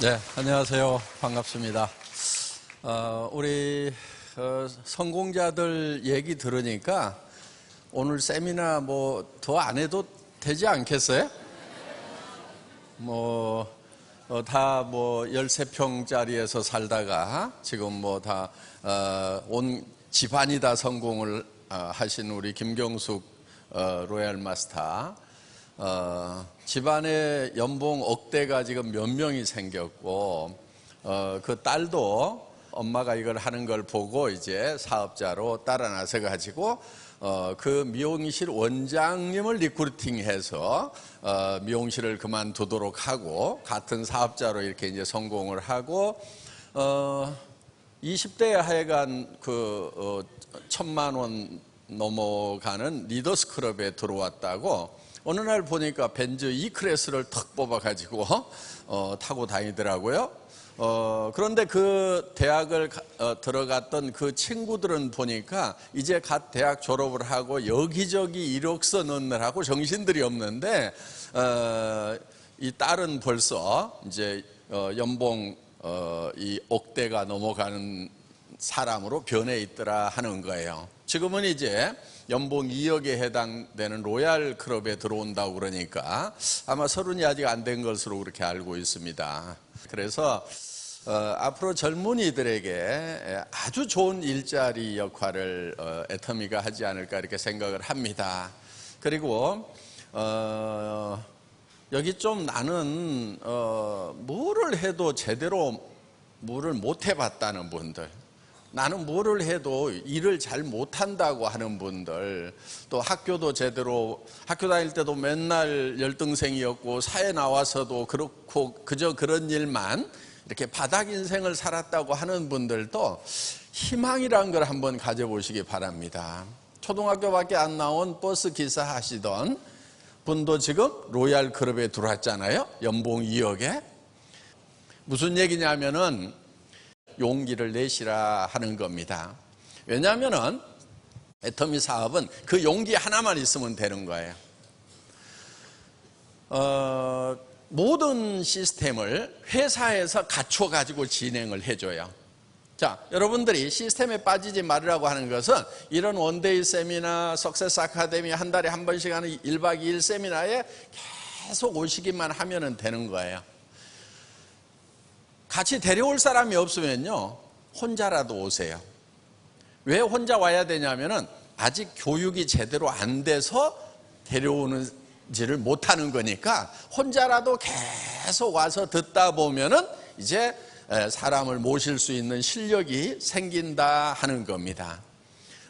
네, 안녕하세요. 반갑습니다. 우리 성공자들 얘기 들으니까 오늘 세미나 뭐 더 안 해도 되지 않겠어요? 다 13평짜리에서 살다가 지금 온 집안이 다 성공을 하신 우리 김경숙 로얄 마스터. 집안에 연봉 억대가 지금 몇 명이 생겼고, 그 딸도 엄마가 이걸 하는 걸 보고 이제 사업자로 따라 나서가지고, 그 미용실 원장님을 리크루팅해서, 미용실을 그만두도록 하고, 같은 사업자로 이렇게 이제 성공을 하고, 20대에 하여간 1,000만 원 넘어가는 리더스 클럽에 들어왔다고 어느 날 보니까 벤츠 E클래스를 턱 뽑아가지고 타고 다니더라고요. 그런데 그 대학을 들어갔던 그 친구들은 보니까 이제 갓 대학 졸업을 하고 여기저기 이력서 넣느라고 정신들이 없는데, 이 딸은 벌써 이제 연봉 이 억대가 넘어가는 사람으로 변해 있더라 하는 거예요. 지금은 이제 연봉 2억에 해당되는 로얄 클럽에 들어온다고 그러니까 아마 30이 아직 안 된 것으로 그렇게 알고 있습니다. 그래서 앞으로 젊은이들에게 아주 좋은 일자리 역할을 애터미가 하지 않을까 이렇게 생각을 합니다. 그리고 여기 좀 나는 뭐를 해도 제대로 뭐를 못 해봤다는 분들, 나는 뭐를 해도 일을 잘 못한다고 하는 분들, 또 학교도 제대로, 학교 다닐 때도 맨날 열등생이었고 사회 나와서도 그렇고 그저 그런 일만 이렇게 바닥 인생을 살았다고 하는 분들도 희망이란 걸 한번 가져보시기 바랍니다. 초등학교밖에 안 나온 버스 기사 하시던 분도 지금 로얄 클럽에 들어왔잖아요. 연봉 2억에. 무슨 얘기냐면은 용기를 내시라 하는 겁니다. 왜냐하면은 애터미 사업은 그 용기 하나만 있으면 되는 거예요. 모든 시스템을 회사에서 갖춰 가지고 진행을 해줘요. 자, 여러분들이 시스템에 빠지지 말으라고 하는 것은 이런 원데이 세미나, 석세스 아카데미 한 달에 한 번씩 하는 1박 2일 세미나에 계속 오시기만 하면 되는 거예요. 같이 데려올 사람이 없으면요, 혼자라도 오세요. 왜 혼자 와야 되냐면은 아직 교육이 제대로 안 돼서 데려오는지를 못하는 거니까 혼자라도 계속 와서 듣다 보면은 이제 사람을 모실 수 있는 실력이 생긴다 하는 겁니다.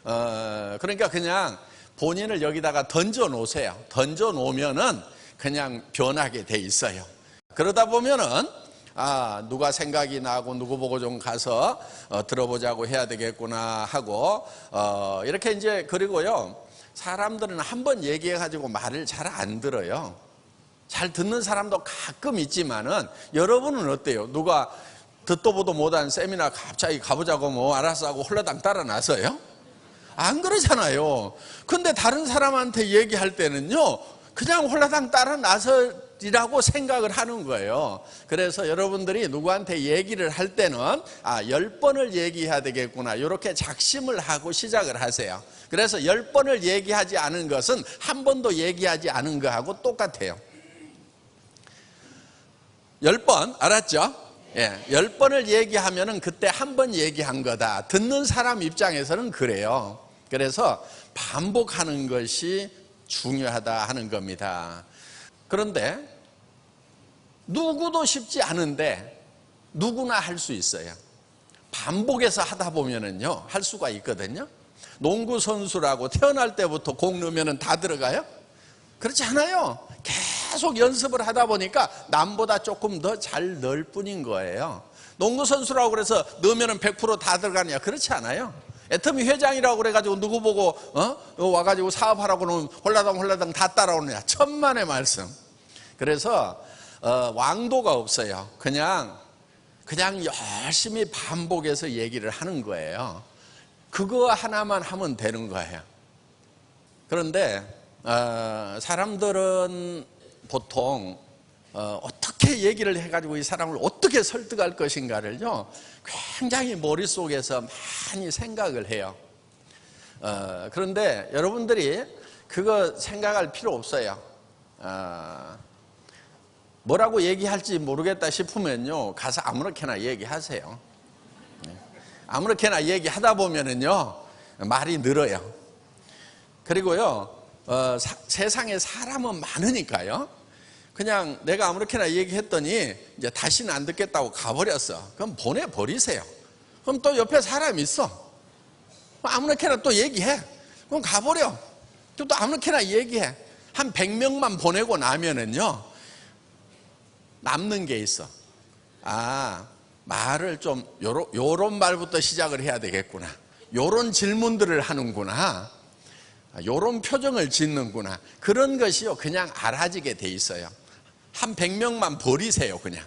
그러니까 그냥 본인을 여기다가 던져 놓으세요. 던져 놓으면은 그냥 변하게 돼 있어요. 그러다 보면은 누가 생각이 나고 누구 보고 좀 가서 들어보자고 해야 되겠구나 하고, 이렇게 이제. 그리고요, 사람들은 한번 얘기해가지고 말을 잘 안 들어요. 잘 듣는 사람도 가끔 있지만은, 여러분은 어때요? 누가 듣도 보도 못한 세미나 갑자기 가보자고 뭐 알았어 하고 홀라당 따라 나서요? 안 그러잖아요. 근데 다른 사람한테 얘기할 때는요, 그냥 홀라당 따라 나서리라고 생각을 하는 거예요. 그래서 여러분들이 누구한테 얘기를 할 때는 10번을 얘기해야 되겠구나, 이렇게 작심을 하고 시작을 하세요. 그래서 10번을 얘기하지 않은 것은 한 번도 얘기하지 않은 거하고 똑같아요. 10번, 알았죠? 예, 10번을 얘기하면은 그때 한 번 얘기한 거다. 듣는 사람 입장에서는 그래요. 그래서 반복하는 것이 중요하다 하는 겁니다. 그런데 누구도 쉽지 않은데 누구나 할 수 있어요. 반복해서 하다 보면은요, 할 수가 있거든요. 농구 선수라고 태어날 때부터 공 넣으면은 다 들어가요? 그렇지 않아요. 계속 연습을 하다 보니까 남보다 조금 더 잘 넣을 뿐인 거예요. 농구 선수라고 그래서 넣으면은 100% 다 들어가냐? 그렇지 않아요. 애터미 회장이라고 그래가지고 누구 보고 와가지고 사업하라고는 홀라당 다 따라오느냐? 천만의 말씀. 그래서 왕도가 없어요. 그냥 열심히 반복해서 얘기를 하는 거예요. 그거 하나만 하면 되는 거예요. 그런데 사람들은 보통 어떻게 얘기를 해가지고 이 사람을 어떻게 설득할 것인가를요 굉장히 머릿속에서 많이 생각을 해요. 그런데 여러분들이 그거 생각할 필요 없어요. 뭐라고 얘기할지 모르겠다 싶으면요 가서 아무렇게나 얘기하세요. 아무렇게나 얘기하다 보면은요 말이 늘어요. 그리고요 세상에 사람은 많으니까요 그냥 내가 아무렇게나 얘기했더니 이제 다시는 안 듣겠다고 가버렸어. 그럼 보내버리세요. 그럼 또 옆에 사람이 있어. 아무렇게나 또 얘기해. 그럼 가버려. 또 아무렇게나 얘기해. 한 100명만 보내고 나면은요 남는 게 있어. 말을 좀 요런 말부터 시작을 해야 되겠구나. 요런 질문들을 하는구나. 요런 표정을 짓는구나. 그런 것이요 그냥 알아지게 돼 있어요. 한 100명만 버리세요. 그냥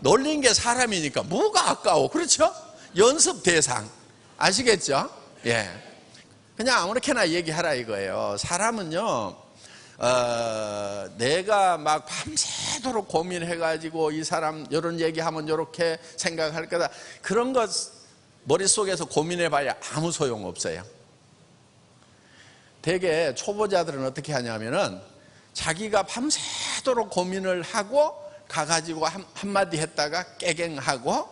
놀린 게 사람이니까 뭐가 아까워. 그렇죠? 연습 대상 아시겠죠? 예, 그냥 아무렇게나 얘기하라 이거예요. 사람은요 내가 막 밤새도록 고민해가지고 이 사람 이런 얘기하면 이렇게 생각할 거다 그런 것 머릿속에서 고민해봐야 아무 소용없어요. 대개 초보자들은 어떻게 하냐면은 자기가 밤새도록 고민을 하고 가가지고 한마디 했다가 깨갱하고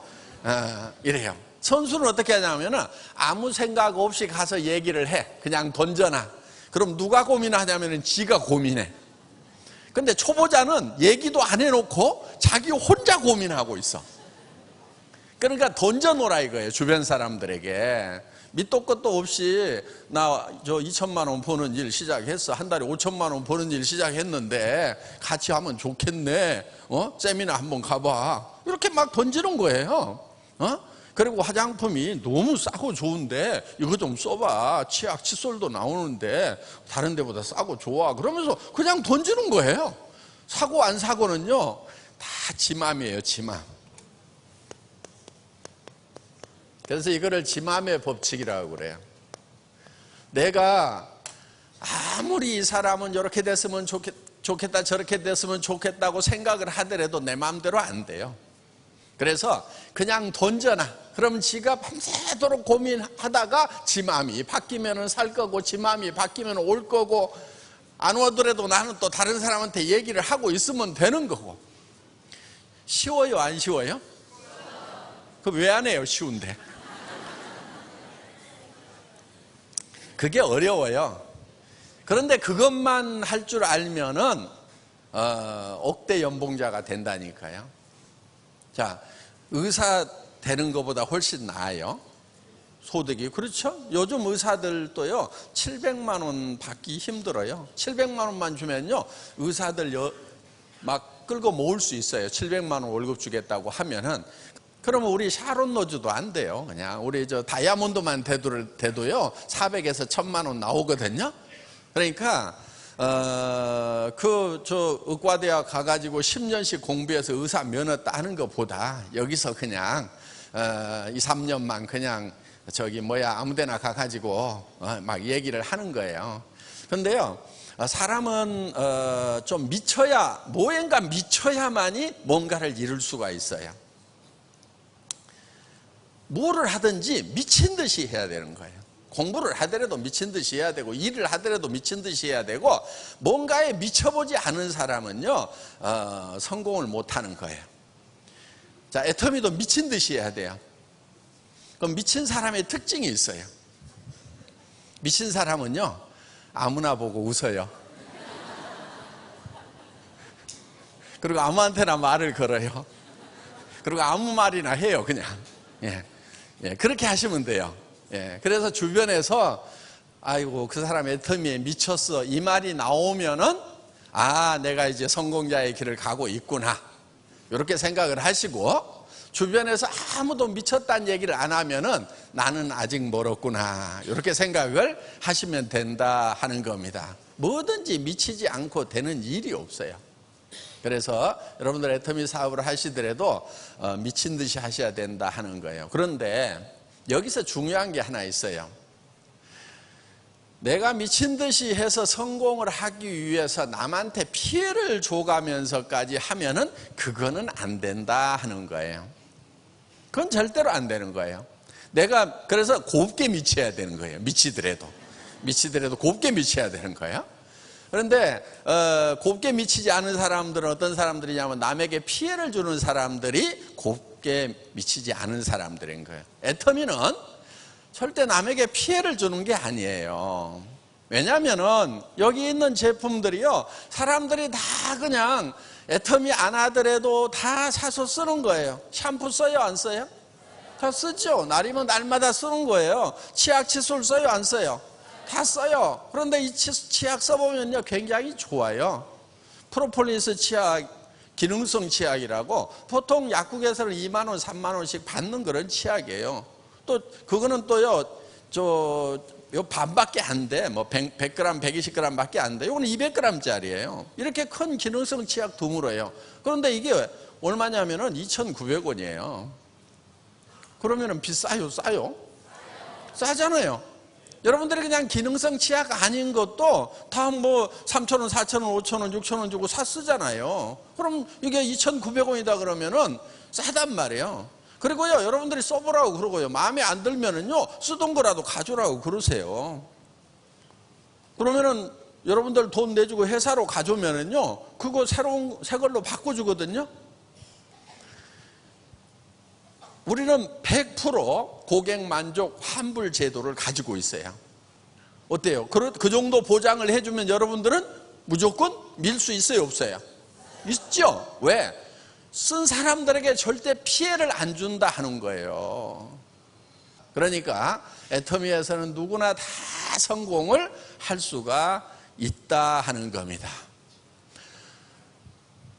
이래요. 선수는 어떻게 하냐면은 아무 생각 없이 가서 얘기를 해. 그냥 던져놔. 그럼 누가 고민하냐면은 지가 고민해. 근데 초보자는 얘기도 안 해놓고 자기 혼자 고민하고 있어. 그러니까 던져놓으라 이거예요. 주변 사람들에게. 밑도 끝도 없이 나 저 2천만 원 버는 일 시작했어. 한 달에 5천만 원 버는 일 시작했는데 같이 하면 좋겠네. 세미나 한번 가봐. 이렇게 막 던지는 거예요. 그리고 화장품이 너무 싸고 좋은데 이거 좀 써봐. 치약 칫솔도 나오는데 다른 데보다 싸고 좋아. 그러면서 그냥 던지는 거예요. 사고 안 사고는요 다 지 맘이에요. 지 맘. 그래서 이거를 지 맘의 법칙이라고 그래요. 내가 아무리 이 사람은 이렇게 됐으면 좋겠다 저렇게 됐으면 좋겠다고 생각을 하더라도 내 마음대로 안 돼요. 그래서 그냥 던져놔. 그럼 지가 밤새도록 고민하다가 지 마음이 바뀌면 살 거고 지 마음이 바뀌면 올 거고 안 오더라도 나는 또 다른 사람한테 얘기를 하고 있으면 되는 거고. 쉬워요 안 쉬워요? 그럼 왜 안 해요? 쉬운데. 그게 어려워요. 그런데 그것만 할 줄 알면은 억대 연봉자가 된다니까요. 자, 의사 되는 것보다 훨씬 나아요. 소득이. 그렇죠? 요즘 의사들도요 700만 원 받기 힘들어요. 700만 원만 주면요 의사들 막 끌고 모을 수 있어요. 700만 원 월급 주겠다고 하면은. 그러면 우리 샤론 로즈도 안 돼요. 그냥 우리 저 다이아몬드만 돼도요 400에서 1000만 원 나오거든요. 그러니까 의과대학 가가지고 10년씩 공부해서 의사 면허 따는 것보다 여기서 그냥 2, 3년만 그냥 아무데나 가가지고 막 얘기를 하는 거예요. 그런데요 사람은 좀 뭐인가 미쳐야만이 뭔가를 이룰 수가 있어요. 뭐를 하든지 미친 듯이 해야 되는 거예요. 공부를 하더라도 미친 듯이 해야 되고 일을 하더라도 미친 듯이 해야 되고 뭔가에 미쳐보지 않은 사람은요 성공을 못하는 거예요. 자, 애터미도 미친 듯이 해야 돼요. 그럼 미친 사람의 특징이 있어요. 미친 사람은요 아무나 보고 웃어요. 그리고 아무한테나 말을 걸어요. 그리고 아무 말이나 해요. 그냥 그렇게 하시면 돼요. 그래서 주변에서 아이고 그 사람 애터미에 미쳤어 이 말이 나오면은 내가 이제 성공자의 길을 가고 있구나 이렇게 생각을 하시고, 주변에서 아무도 미쳤다는 얘기를 안 하면은 나는 아직 멀었구나 이렇게 생각을 하시면 된다 하는 겁니다. 뭐든지 미치지 않고 되는 일이 없어요. 그래서 여러분들 애터미 사업을 하시더라도 미친 듯이 하셔야 된다 하는 거예요. 그런데 여기서 중요한 게 하나 있어요. 내가 미친 듯이 해서 성공을 하기 위해서 남한테 피해를 줘가면서까지 하면은 그거는 안 된다 하는 거예요. 그건 절대로 안 되는 거예요. 내가 그래서 곱게 미쳐야 되는 거예요. 미치더라도 곱게 미쳐야 되는 거예요. 그런데 곱게 미치지 않은 사람들은 어떤 사람들이냐면 남에게 피해를 주는 사람들이 곱게 미치지 않은 사람들인 거예요. 애터미는 절대 남에게 피해를 주는 게 아니에요. 왜냐하면은 여기 있는 제품들이요, 사람들이 다 그냥 애터미 안 하더라도 다 사서 쓰는 거예요. 샴푸 써요, 안 써요? 다 쓰죠. 날이면 날마다 쓰는 거예요. 치약 칫솔 써요, 안 써요? 다 써요. 그런데 이 치약 써보면요, 굉장히 좋아요. 프로폴리스 치약, 기능성 치약이라고 보통 약국에서는 2만 원, 3만 원씩 받는 그런 치약이에요. 또 그거는 또요, 요 반밖에 안 돼. 뭐 100g, 120g 밖에 안 돼. 이거는 200g짜리예요. 이렇게 큰 기능성 치약 드물어요. 그런데 이게 얼마냐면은 2,900원이에요. 그러면은 비싸요, 싸요? 싸잖아요. 여러분들이 그냥 기능성 치약 아닌 것도 다 뭐 3,000원, 4,000원, 5,000원, 6,000원 주고 사 쓰잖아요. 그럼 이게 2,900원이다 그러면은 싸단 말이에요. 그리고요, 여러분들이 써보라고 그러고요, 마음에 안 들면은요, 쓰던 거라도 가져라고 그러세요. 그러면은 여러분들 돈 내주고 회사로 가져오면은요, 그거 새 걸로 바꿔주거든요. 우리는 100% 고객 만족 환불 제도를 가지고 있어요. 어때요? 그 정도 보장을 해주면 여러분들은 무조건 밀 수 있어요, 없어요? 있죠? 왜? 쓴 사람들에게 절대 피해를 안 준다 하는 거예요. 그러니까 애터미에서는 누구나 다 성공을 할 수가 있다 하는 겁니다.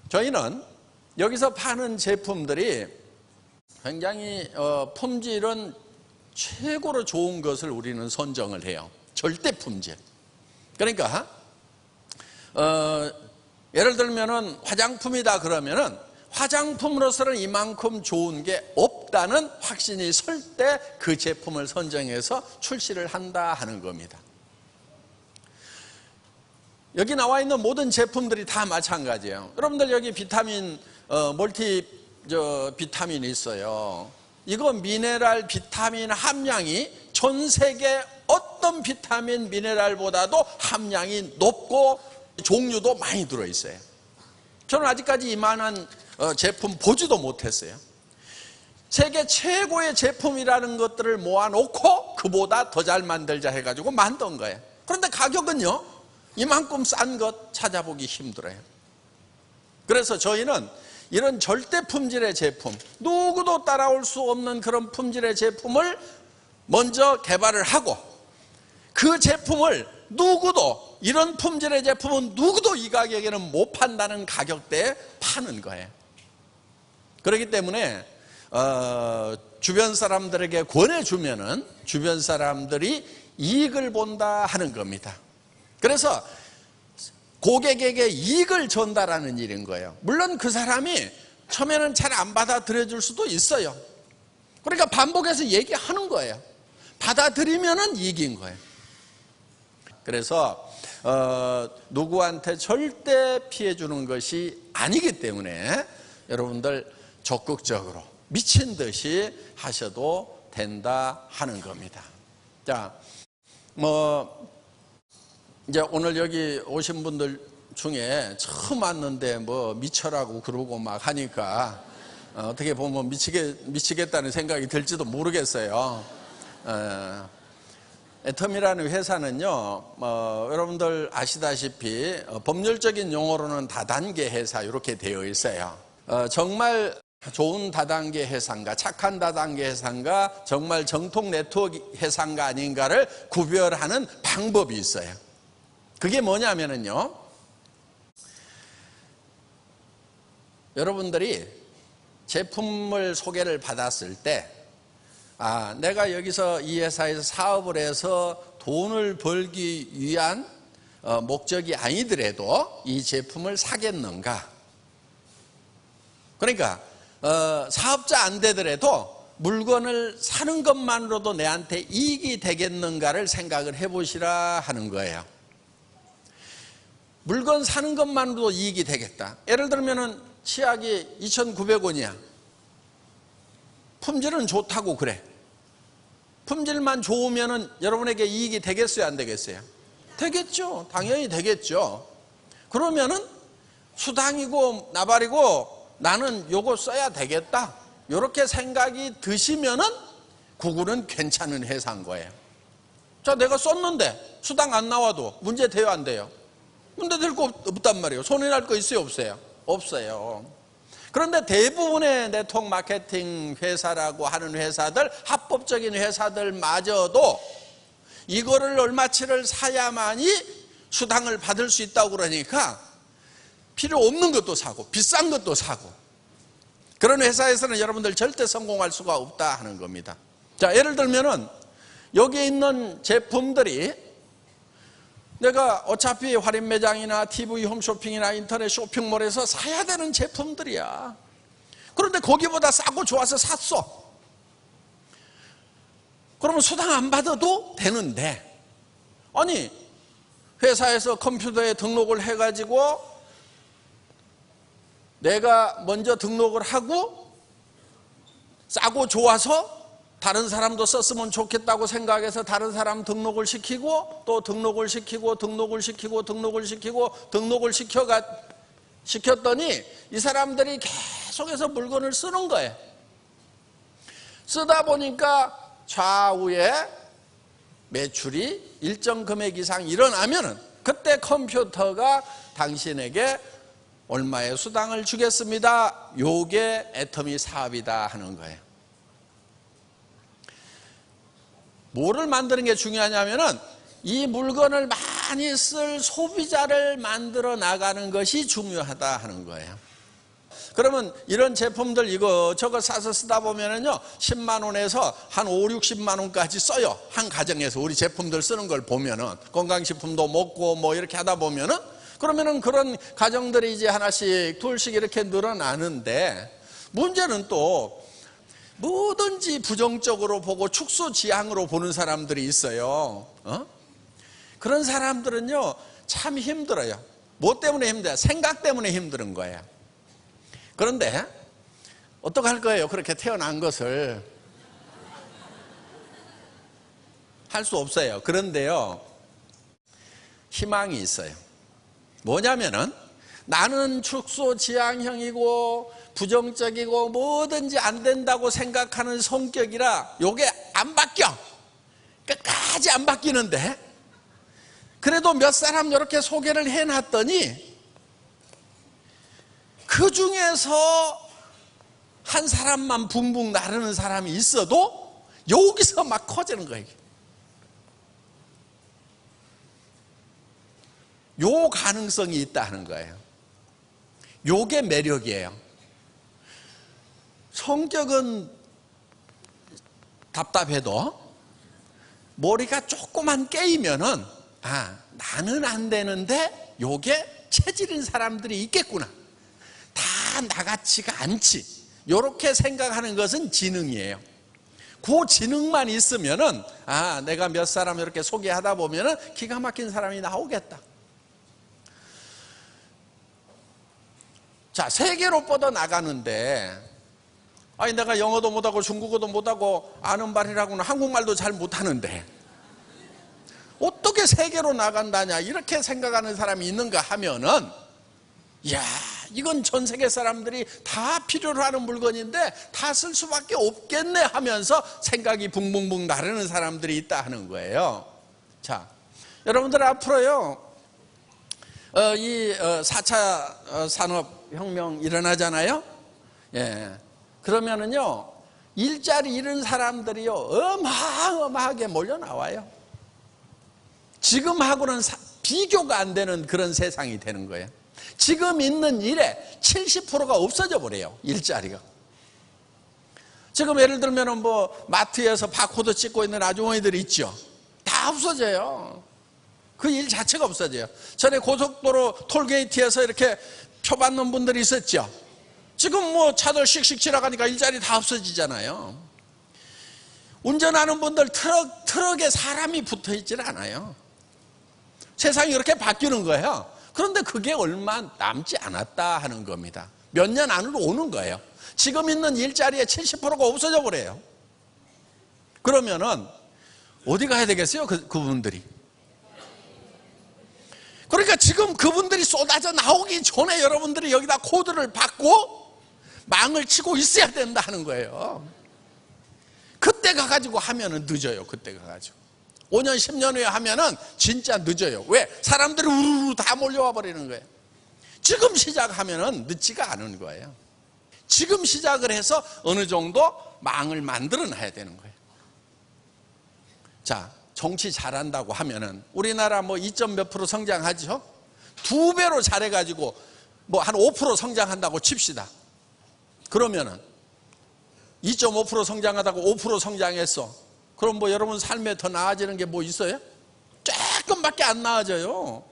저희는 여기서 파는 제품들이 굉장히 품질은 최고로 좋은 것을 우리는 선정을 해요. 절대 품질. 그러니까 예를 들면은 화장품이다 그러면은 화장품으로서는 이만큼 좋은 게 없다는 확신이 설 때 그 제품을 선정해서 출시를 한다 하는 겁니다. 여기 나와 있는 모든 제품들이 다 마찬가지예요. 여러분들 여기 비타민 멀티 비타민이 있어요. 이거 미네랄 비타민 함량이 전 세계 어떤 비타민 미네랄보다도 함량이 높고 종류도 많이 들어있어요. 저는 아직까지 이만한 제품 보지도 못했어요. 세계 최고의 제품이라는 것들을 모아놓고 그보다 더 잘 만들자 해가지고 만든 거예요. 그런데 가격은요, 이만큼 싼 것 찾아보기 힘들어요. 그래서 저희는 이런 절대 품질의 제품, 누구도 따라올 수 없는 그런 품질의 제품을 먼저 개발을 하고, 그 제품을 누구도, 이런 품질의 제품은 누구도 이 가격에는 못 판다는 가격대에 파는 거예요. 그렇기 때문에 주변 사람들에게 권해주면은 주변 사람들이 이익을 본다 하는 겁니다. 그래서 고객에게 이익을 전달하는 일인 거예요. 물론 그 사람이 처음에는 잘 안 받아들여줄 수도 있어요. 그러니까 반복해서 얘기하는 거예요. 받아들이면은 이익인 거예요. 그래서 누구한테 절대 피해 주는 것이 아니기 때문에 여러분들 적극적으로 미친 듯이 하셔도 된다 하는 겁니다. 자, 이제 오늘 여기 오신 분들 중에 처음 왔는데 미쳐라고 그러고 막 하니까 어떻게 보면 미치겠다는 생각이 들지도 모르겠어요. 애터미라는 회사는요, 여러분들 아시다시피 법률적인 용어로는 다단계 회사 이렇게 되어 있어요. 정말 좋은 다단계 회사인가, 착한 다단계 회사인가, 정말 정통 네트워크 회사인가 아닌가를 구별하는 방법이 있어요. 그게 뭐냐면요, 여러분들이 제품을 소개를 받았을 때, 내가 여기서 이 회사에서 사업을 해서 돈을 벌기 위한 목적이 아니더라도 이 제품을 사겠는가? 그러니까 사업자 안 되더라도 물건을 사는 것만으로도 내한테 이익이 되겠는가를 생각을 해보시라 하는 거예요. 물건 사는 것만으로도 이익이 되겠다. 예를 들면 치약이 2,900원이야. 품질은 좋다고 그래. 품질만 좋으면 여러분에게 이익이 되겠어요, 안 되겠어요? 되겠죠. 당연히 되겠죠. 그러면은 수당이고 나발이고 나는 요거 써야 되겠다, 이렇게 생각이 드시면은 그거는 괜찮은 회사인 거예요. 자, 내가 썼는데 수당 안 나와도 문제 돼요, 안 돼요? 문제 될 거 없단 말이에요. 손해 날 거 있어요, 없어요? 없어요. 그런데 대부분의 네트워크 마케팅 회사라고 하는 회사들, 합법적인 회사들마저도 이거를 얼마치를 사야만이 수당을 받을 수 있다고 그러니까 필요 없는 것도 사고 비싼 것도 사고, 그런 회사에서는 여러분들 절대 성공할 수가 없다 하는 겁니다. 자, 예를 들면은 여기 있는 제품들이 내가 어차피 할인 매장이나 TV 홈쇼핑이나 인터넷 쇼핑몰에서 사야 되는 제품들이야. 그런데 거기보다 싸고 좋아서 샀어. 그러면 수당 안 받아도 되는데, 아니 회사에서 컴퓨터에 등록을 해가지고 내가 먼저 등록을 하고 싸고 좋아서 다른 사람도 썼으면 좋겠다고 생각해서 다른 사람 등록을 시키고 또 등록을 시키고 등록을 시켰더니 이 사람들이 계속해서 물건을 쓰는 거예요. 쓰다 보니까 좌우에 매출이 일정 금액 이상 일어나면은 그때 컴퓨터가 당신에게 얼마의 수당을 주겠습니다. 요게 애터미 사업이다 하는 거예요. 뭐를 만드는 게 중요하냐면은 이 물건을 많이 쓸 소비자를 만들어 나가는 것이 중요하다 하는 거예요. 그러면 이런 제품들 이거 사서 쓰다 보면은요 10만 원에서 한 5, 60만 원까지 써요. 한 가정에서 우리 제품들 쓰는 걸 보면은 건강식품도 먹고 뭐 이렇게 하다 보면은, 그러면은 그런 가정들이 이제 하나씩 둘씩 이렇게 늘어나는데, 문제는 또 뭐든지 부정적으로 보고 축소지향으로 보는 사람들이 있어요. 그런 사람들은요 참 힘들어요. 뭐 때문에 힘들어요? 생각 때문에 힘든 거예요. 그런데 어떡할 거예요? 그렇게 태어난 것을 할 수 없어요. 그런데요 희망이 있어요. 뭐냐면은 나는 축소지향형이고 부정적이고 뭐든지 안 된다고 생각하는 성격이라 요게 안 바뀌어. 끝까지 안 바뀌는데, 그래도 몇 사람 이렇게 소개를 해놨더니 그 중에서 한 사람만 붕붕 나르는 사람이 있어도 여기서 막 커지는 거예요. 요 가능성이 있다는 거예요. 요게 매력이에요. 성격은 답답해도 머리가 조금만 깨이면은 나는 안 되는데 요게 체질인 사람들이 있겠구나, 다 나같지가 않지, 요렇게 생각하는 것은 지능이에요. 그 지능만 있으면은 내가 몇 사람 이렇게 소개하다 보면은 기가 막힌 사람이 나오겠다. 자, 세계로 뻗어 나가는데 내가 영어도 못하고 중국어도 못하고 아는 말이라고는 한국말도 잘 못하는데 어떻게 세계로 나간다냐 이렇게 생각하는 사람이 있는가 하면은, 이건 전 세계 사람들이 다 필요로 하는 물건인데 다 쓸 수밖에 없겠네 하면서 생각이 붕붕붕 나르는 사람들이 있다 하는 거예요. 자, 여러분들 앞으로요 이 4차 산업혁명 일어나잖아요. 그러면은요 일자리 잃은 사람들이요 어마어마하게 몰려 나와요. 지금하고는 비교가 안 되는 그런 세상이 되는 거예요. 지금 있는 일에 70%가 없어져 버려요, 일자리가. 지금 예를 들면 뭐 마트에서 바코드 찍고 있는 아주머니들이 있죠. 다 없어져요. 그 일 자체가 없어져요. 전에 고속도로 톨게이트에서 이렇게 표 받는 분들이 있었죠. 지금 뭐 차들 씩씩 지나가니까 일자리 다 없어지잖아요. 운전하는 분들 트럭에 사람이 붙어 있질 않아요. 세상이 이렇게 바뀌는 거예요. 그런데 그게 얼마 남지 않았다 하는 겁니다. 몇 년 안으로 오는 거예요. 지금 있는 일자리의 70%가 없어져 버려요. 그러면은 어디 가야 되겠어요? 그분들이. 그러니까 지금 그분들이 쏟아져 나오기 전에 여러분들이 여기다 코드를 받고 망을 치고 있어야 된다는 거예요. 그때 가가지고 하면은 늦어요. 그때 가가지고 5년 10년 후에 하면은 진짜 늦어요. 왜? 사람들이 우르르 다 몰려와 버리는 거예요. 지금 시작하면은 늦지가 않은 거예요. 지금 시작을 해서 어느 정도 망을 만들어 놔야 되는 거예요. 자, 정치 잘한다고 하면은 우리나라 뭐 2점 몇 프로 성장하죠? 2배로 잘해가지고 뭐 한 5% 성장한다고 칩시다. 그러면은 2.5% 성장하다고 5% 성장했어. 그럼 뭐 여러분 삶에 더 나아지는 게 뭐 있어요? 조금밖에 안 나아져요.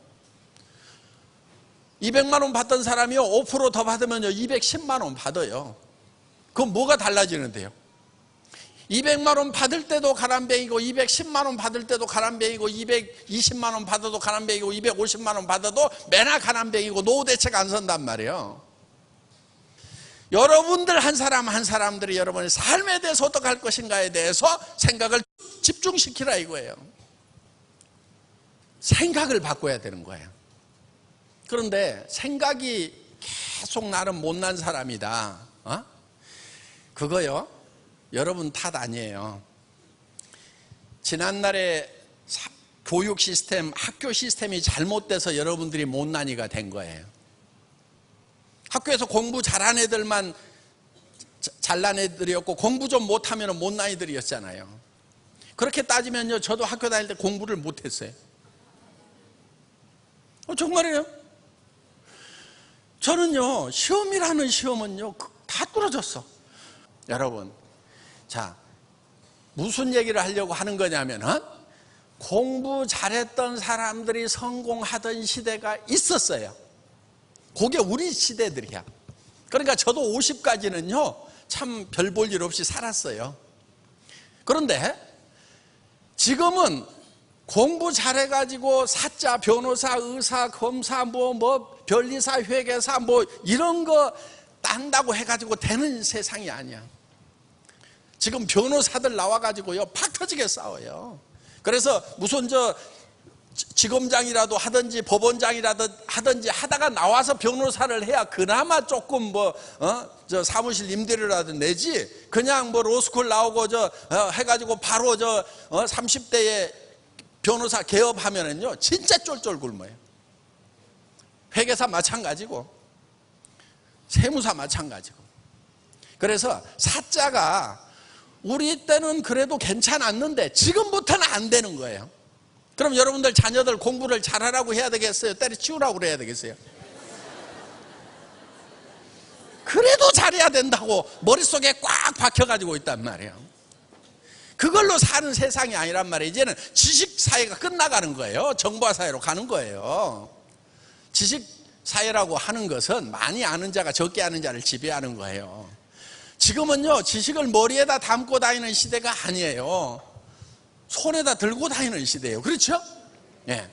200만 원 받던 사람이요 5% 더 받으면요 210만 원 받아요. 그럼 뭐가 달라지는데요? 200만 원 받을 때도 가난뱅이고 210만 원 받을 때도 가난뱅이고 220만 원 받아도 가난뱅이고 250만 원 받아도 맨날 가난뱅이고 노후 대책 안 선단 말이에요. 여러분들 한 사람 한 사람들이 여러분의 삶에 대해서 어떻게 할 것인가에 대해서 생각을 집중시키라 이거예요. 생각을 바꿔야 되는 거예요. 그런데 생각이 계속 나는 못난 사람이다. 그거요 여러분 탓 아니에요. 지난날에 교육 시스템, 학교 시스템이 잘못돼서 여러분들이 못난이가 된 거예요. 학교에서 공부 잘한 애들만 잘난 애들이었고 공부 좀 못하면 못난 애들이었잖아요. 그렇게 따지면요 저도 학교 다닐 때 공부를 못했어요. 정말이에요. 저는요 시험이라는 시험은요 다 뚫어졌어. 여러분, 자 무슨 얘기를 하려고 하는 거냐면은 공부 잘했던 사람들이 성공하던 시대가 있었어요. 그게 우리 시대들이야. 그러니까 저도 50까지는요 참 별 볼 일 없이 살았어요. 그런데 지금은 공부 잘해가지고 사자, 변호사, 의사, 검사, 뭐 변리사, 회계사 뭐 이런 거 딴다고 해가지고 되는 세상이 아니야. 지금 변호사들 나와가지고요 팍 터지게 싸워요. 그래서 무슨 지검장이라도 하든지 법원장이라도 하든지 하다가 나와서 변호사를 해야 그나마 조금 저 사무실 임대료라도 내지, 그냥 뭐 로스쿨 나오고 해가지고 바로 30대에 변호사 개업하면은요 진짜 쫄쫄 굶어요. 회계사 마찬가지고 세무사 마찬가지고. 그래서 사자가 우리 때는 그래도 괜찮았는데 지금부터는 안 되는 거예요. 그럼 여러분들 자녀들 공부를 잘하라고 해야 되겠어요? 때려치우라고 그래야 되겠어요? 그래도 잘해야 된다고 머릿속에 꽉 박혀가지고 있단 말이에요. 그걸로 사는 세상이 아니란 말이에요. 이제는 지식사회가 끝나가는 거예요. 정보화사회로 가는 거예요. 지식사회라고 하는 것은 많이 아는 자가 적게 아는 자를 지배하는 거예요. 지금은요 지식을 머리에다 담고 다니는 시대가 아니에요. 손에다 들고 다니는 시대예요. 그렇죠? 예.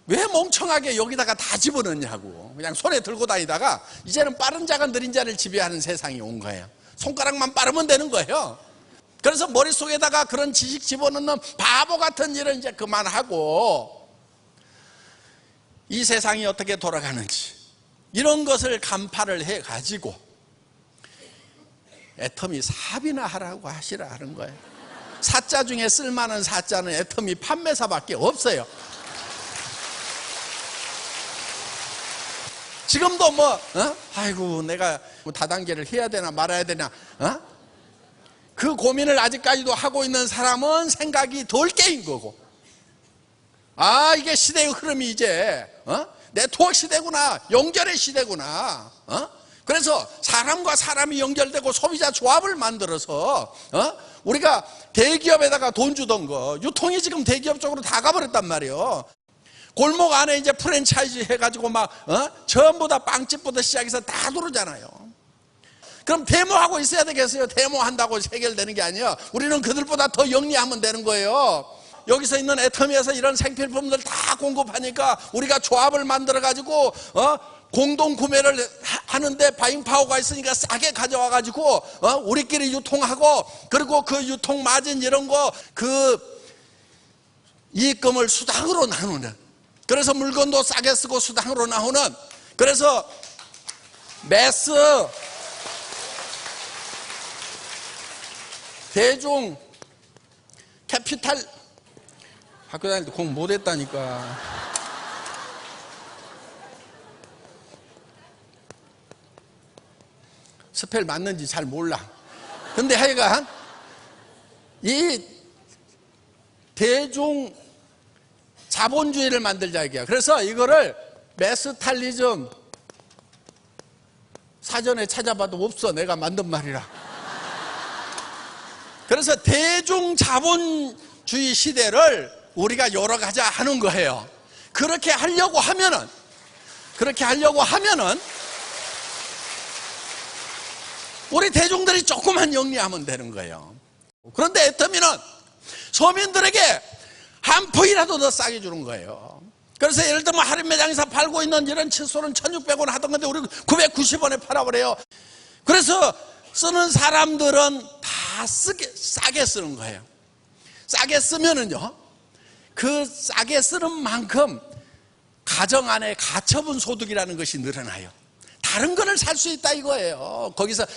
왜 멍청하게 여기다가 다 집어넣냐고. 그냥 손에 들고 다니다가 이제는 빠른 자가 느린 자를 지배하는 세상이 온 거예요. 손가락만 빠르면 되는 거예요. 그래서 머릿속에다가 그런 지식 집어넣는 바보 같은 일은 이제 그만하고 이 세상이 어떻게 돌아가는지 이런 것을 간파를 해가지고 애터미 사업이나 하라고 하시라 하는 거예요. 사자 중에 쓸만한 사자는 애터미 판매사밖에 없어요. 지금도 아이고 내가 다단계를 해야 되나 말아야 되나 그 고민을 아직까지도 하고 있는 사람은 생각이 덜 깨인 거고, 이게 시대의 흐름이 이제 네트워크 시대구나, 연결의 시대구나. 그래서 사람과 사람이 연결되고 소비자 조합을 만들어서 우리가 대기업에다가 돈 주던 거 유통이 지금 대기업 쪽으로 다 가버렸단 말이에요. 골목 안에 이제 프랜차이즈 해가지고 전부 다 빵집부터 시작해서 다 들어오잖아요. 그럼 데모하고 있어야 되겠어요? 데모한다고 해결되는 게 아니에요. 우리는 그들보다 더 영리하면 되는 거예요. 여기서 있는 애터미에서 이런 생필품들 다 공급하니까 우리가 조합을 만들어 가지고 공동 구매를 하는데 바잉파워가 있으니까 싸게 가져와 가지고 우리끼리 유통하고, 그리고 그 유통 마진 이런 거 그 이익금을 수당으로 나누는, 그래서 물건도 싸게 쓰고 수당으로 나오는, 그래서 매스 대중 캐피탈, 학교 다닐 때 공부 못했다니까. 스펠 맞는지 잘 몰라. 근데 하여간 이 대중 자본주의를 만들자 이게요. 그래서 이거를 메스탈리즘 사전에 찾아봐도 없어. 내가 만든 말이라. 그래서 대중 자본주의 시대를 우리가 열어가자 하는 거예요. 그렇게 하려고 하면은 우리 대중들이 조금만 영리하면 되는 거예요. 그런데 애터미는 서민들에게 한 푼이라도 더 싸게 주는 거예요. 그래서 예를 들면 할인 매장에서 팔고 있는 이런 칫솔은 1,600원 하던 건데 우리 990원에 팔아버려요. 그래서 쓰는 사람들은 다 싸게 쓰는 거예요. 싸게 쓰면은요, 그 싸게 쓰는 만큼 가정 안에 가처분 소득이라는 것이 늘어나요. 다른 거를 살 수 있다 이거예요.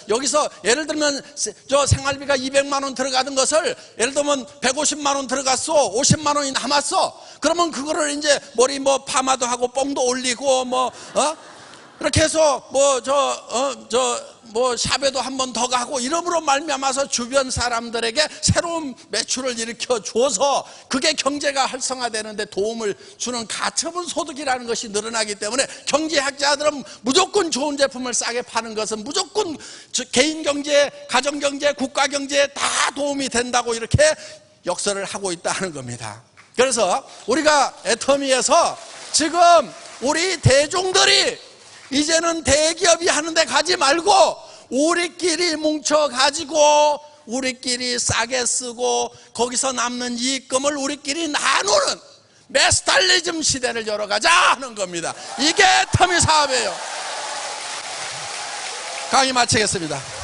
여기서 예를 들면 저 생활비가 200만 원 들어가던 것을 예를 들면 150만 원 들어갔어. 50만 원이 남았어. 그러면 그거를 이제 머리 파마도 하고 뽕도 올리고 이렇게 해서 샵에도 한 번 더 가고 이름으로 말미암아서 주변 사람들에게 새로운 매출을 일으켜 줘서 그게 경제가 활성화되는데 도움을 주는 가처분 소득이라는 것이 늘어나기 때문에 경제학자들은 무조건 좋은 제품을 싸게 파는 것은 무조건 개인 경제, 가정 경제, 국가 경제에 다 도움이 된다고 이렇게 역설을 하고 있다는 겁니다. 그래서 우리가 애터미에서 지금 우리 대중들이 이제는 대기업이 하는데 가지 말고 우리끼리 뭉쳐가지고 우리끼리 싸게 쓰고 거기서 남는 이익금을 우리끼리 나누는 메스탈리즘 시대를 열어가자 하는 겁니다. 이게 애터미 사업이에요. 강의 마치겠습니다.